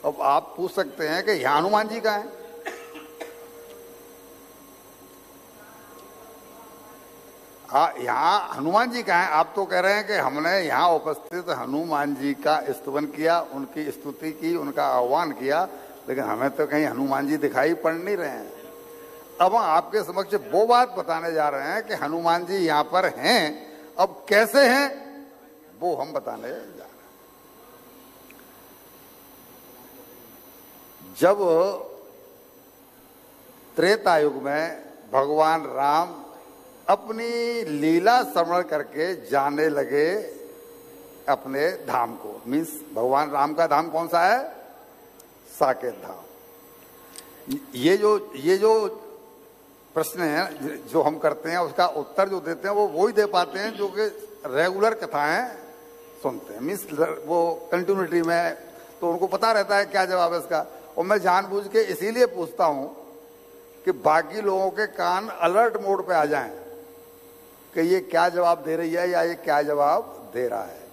अब आप पूछ सकते हैं कि यहाँ हनुमान जी का है। यहाँ हनुमान जी का है। आप तो कह रहे हैं कि हमने यहाँ उपस्थित हनुमान जी का स्तुति किया, उनकी स्तुति की, उनका आह्वान किया, लेकिन हमें तो कहीं हनुमान जी दिखाई पड़ नहीं रहे हैं। अब हम आपके समक्ष वो बात बताने जा रहे हैं कि हनुमान जी यहाँ पर हैं, अब कैसे हैं वो हम बताने जा रहे हैं। जब त्रेता युग में भगवान राम अपनी लीला स्मरण करके जाने लगे अपने धाम को, मीन्स भगवान राम का धाम कौन सा है? साकेत धाम। ये जो प्रश्न है जो हम करते हैं, उसका उत्तर जो देते हैं वो वही दे पाते हैं जो कि रेगुलर कथाएं सुनते हैं, मीन्स वो कंटिन्यूटी में, तो उनको पता रहता है क्या जवाब है इसका। और मैं जानबूझ के इसीलिए पूछता हूं कि बाकी लोगों के कान अलर्ट मोड पे आ जाएं कि ये क्या जवाब दे रही है या ये क्या जवाब दे रहा है।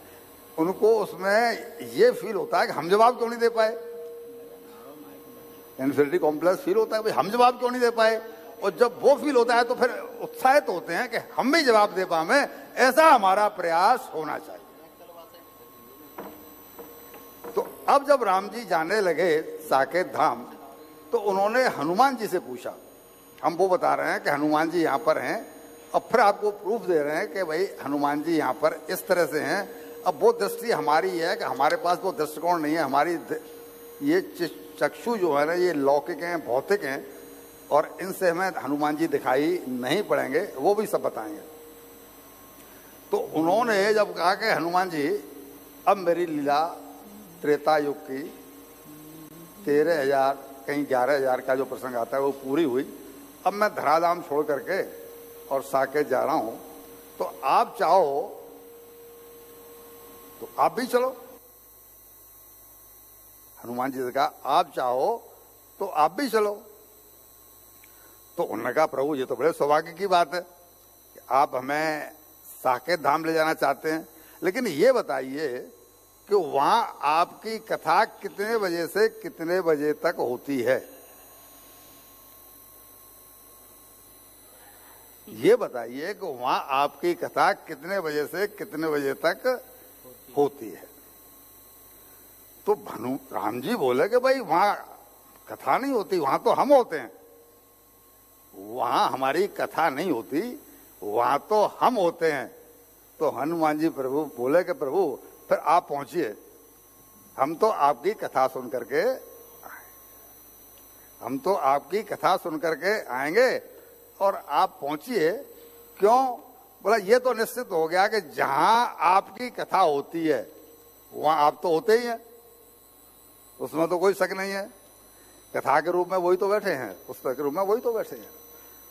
उनको उसमें ये फील होता है कि हम जवाब क्यों नहीं दे पाए, इन्फीरियरिटी कॉम्प्लेक्स फील होता है, भाई हम जवाब क्यों नहीं दे पाए। और जब वो फील होता है तो फिर उत्साहित होते हैं कि हम भी जवाब दे पाए, ऐसा हमारा प्रयास होना चाहिए। तो अब जब राम जी जाने लगे साकेत धाम, तो उन्होंने हनुमान जी से पूछा। हम वो बता रहे हैं कि हनुमान जी यहाँ पर हैं, अब फिर आपको प्रूफ दे रहे हैं कि भाई हनुमान जी यहाँ पर इस तरह से हैं। अब वो दृष्टि हमारी है कि हमारे पास वो दृष्टिकोण नहीं है, हमारी ये चक्षु जो है ना ये लौकिक हैं, भौतिक हैं, और इनसे हमें हनुमान जी दिखाई नहीं पड़ेंगे, वो भी सब बताएंगे। तो उन्होंने जब कहा कि हनुमान जी अब मेरी लीला त्रेता युग की 13,000 कहीं 11,000 का जो प्रसंग आता है वो पूरी हुई, अब मैं धराधाम छोड़ करके और साकेत जा रहा हूं, तो आप चाहो तो आप भी चलो। हनुमान जी से कहा आप चाहो तो आप भी चलो। तो उन्होंने कहा प्रभु ये तो बड़े सौभाग्य की बात है कि आप हमें साकेत धाम ले जाना चाहते हैं, लेकिन ये बताइए कि वहां आपकी कथा कितने बजे से कितने बजे तक होती है, ये बताइए कि वहां आपकी कथा कितने बजे से कितने बजे तक होती है। तो राम जी बोले कि भाई वहां कथा नहीं होती, वहां तो हम होते हैं, वहां हमारी कथा नहीं होती, वहां तो हम होते हैं। तो हनुमान जी प्रभु बोले कि प्रभु फिर आप पहुंचिए, हम तो आपकी कथा सुन करके हम तो आपकी कथा सुन करके आएंगे और आप पहुंचिए। क्यों? बोला ये तो निश्चित हो गया कि जहां आपकी कथा होती है वहां आप तो होते ही हैं, उसमें तो कोई शक नहीं है। कथा के रूप में वही तो बैठे हैं, पुस्तक के रूप में वही तो बैठे हैं,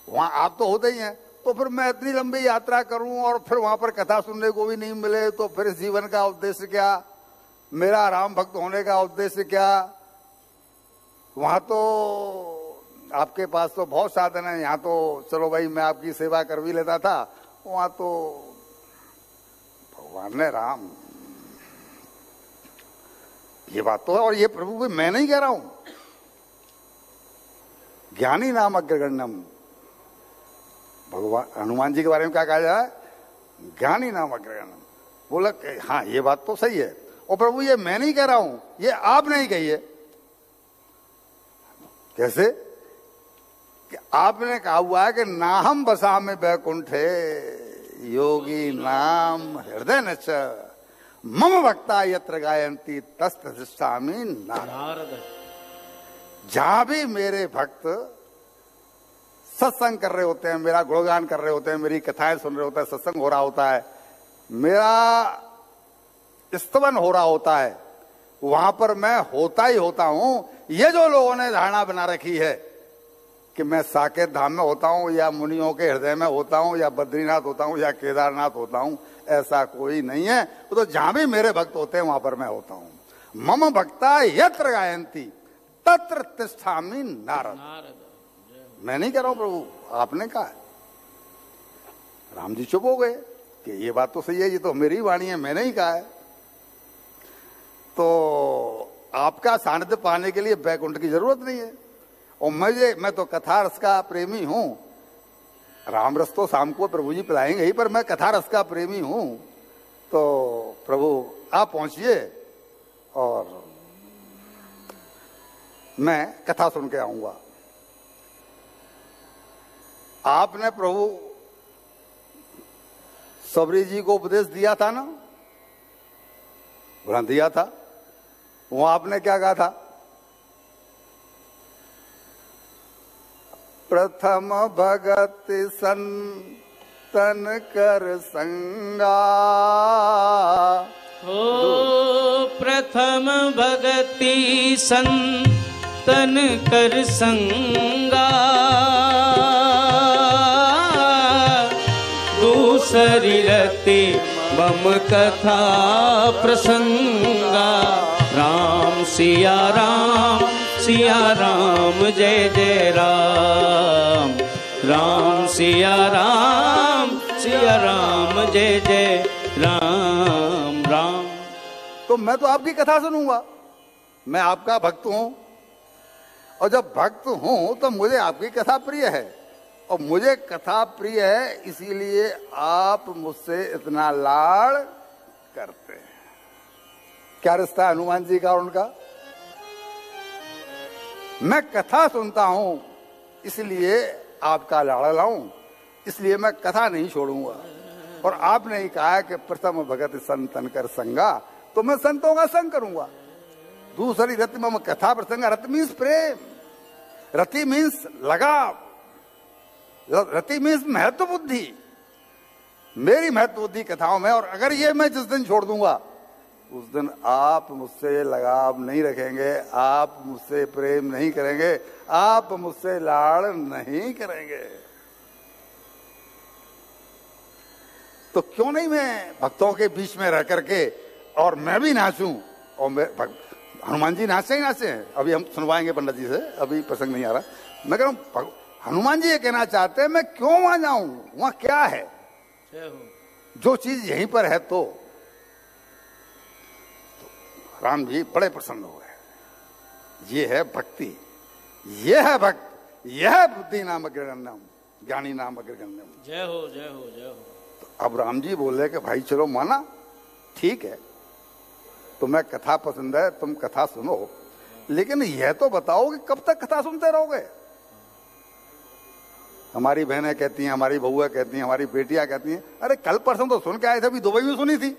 वहां आप तो होते ही हैं। तो फिर मैं इतनी लंबी यात्रा करूं और फिर वहां पर कथा सुनने को भी नहीं मिले तो फिर इस जीवन का उद्देश्य क्या, मेरा राम भक्त होने का उद्देश्य क्या। वहां तो आपके पास तो बहुत साधन है, यहाँ तो चलो भाई मैं आपकी सेवा कर भी लेता था, वहां तो भगवान ने राम, ये बात तो है। और ये प्रभु भी मैं नहीं कह रहा हूं, ज्ञानी नाम अग्रगण्यम, भगवान हनुमान जी के बारे में क्या कहा जाए, ज्ञानी नाम अग्रगण्यम। बोला हाँ ये बात तो सही है, और प्रभु ये मैं नहीं कह रहा हूं, ये आप नहीं कही है। कैसे? कि आपने कहा हुआ है कि नाहम बसा में बैकुंठे योगी नाम हृदय नच मम भक्ता यत्र गायंती तस्त शिष्टामि नारद। जहां भी मेरे भक्त सत्संग कर रहे होते हैं, मेरा गुणगान कर रहे होते हैं, मेरी कथाएं सुन रहे होते हैं, सत्संग हो रहा होता है, मेरा स्तवन हो रहा होता है, वहां पर मैं होता ही होता हूं। ये जो लोगों ने धारणा बना रखी है कि मैं साकेत धाम में होता हूं या मुनियों के हृदय में होता हूं या बद्रीनाथ होता हूं या केदारनाथ होता हूं, ऐसा कोई नहीं है। तो जहां भी मेरे भक्त होते हैं वहां पर मैं होता हूं। मम भक्ता यत्र गायंती तत्र तिष्ठामि नारद। मैं नहीं कह रहा हूं प्रभु, आपने कहा है। राम जी चुप हो गए कि ये बात तो सही है, ये तो मेरी वाणी है, मैंने ही कहा है। तो आपका सानिध्य पाने के लिए बैकुंठ की जरूरत नहीं है। और मैं तो कथा रस का प्रेमी हूं। राम रस तो शाम को प्रभु जी पिलाएंगे ही, पर मैं कथा रस का प्रेमी हूं। तो प्रभु आप पहुंचिए और मैं कथा सुन के आऊंगा। आपने प्रभु सबरी जी को उपदेश दिया था ना, बोला दिया था। वहां आपने क्या कहा था? प्रथम भगत संतन कर संगा। ओ प्रथम भगति संतन कर संगा, दूसरी रति मम कथा प्रसंगा। राम सिया राम जय जय राम। राम सिया राम जय जय राम राम। तो मैं तो आपकी कथा सुनूंगा, मैं आपका भक्त हूं। और जब भक्त हूं तो मुझे आपकी कथा प्रिय है, और मुझे कथा प्रिय है इसीलिए आप मुझसे इतना लाड़ करते हैं। क्या रिश्ता है हनुमान जी का और उनका? मैं कथा सुनता हूं इसलिए आपका लाड़ लाऊं, इसलिए मैं कथा नहीं छोड़ूंगा। और आपने ही कहा कि प्रथम भगत संतन कर संगा, तो मैं संतों का संग करूंगा। दूसरी रति में कथा प्रसंगा। रति मीन्स प्रेम, रति मीन्स लगाव, रति मीन्स महत्व बुद्धि। मेरी महत्व बुद्धि कथाओं में। और अगर ये मैं जिस दिन छोड़ दूंगा उस दिन आप मुझसे लगाव नहीं रखेंगे, आप मुझसे प्रेम नहीं करेंगे, आप मुझसे लाड़ नहीं करेंगे। तो क्यों नहीं मैं भक्तों के बीच में रह करके और मैं भी नाचूं। और हनुमान जी नाचे ही नाचे हैं। अभी हम सुनवाएंगे पंडित जी से, अभी प्रसंग नहीं आ रहा। मैं कह रहा हूं हनुमान जी ये कहना चाहते हैं मैं क्यों वहां जाऊं, वहां क्या है? जो चीज यहीं पर है। तो राम जी बड़े प्रसन्न हो गए। ये है भक्ति, ये है भक्त, यह है बुद्धि नाम अग्रगण्यम, ज्ञानी नाम अग्रगण्यम। जय हो जय हो जय हो। तो अब राम जी बोले कि भाई चलो माना, ठीक है, तुम्हें कथा पसंद है, तुम कथा सुनो, लेकिन यह तो बताओ कि कब तक कथा सुनते रहोगे? हमारी बहनें कहती हैं, हमारी बहुएं कहती हैं, हमारी बेटियां कहती हैं, अरे कल परसों तो सुन के आए थे, अभी दुबई में सुनी थी।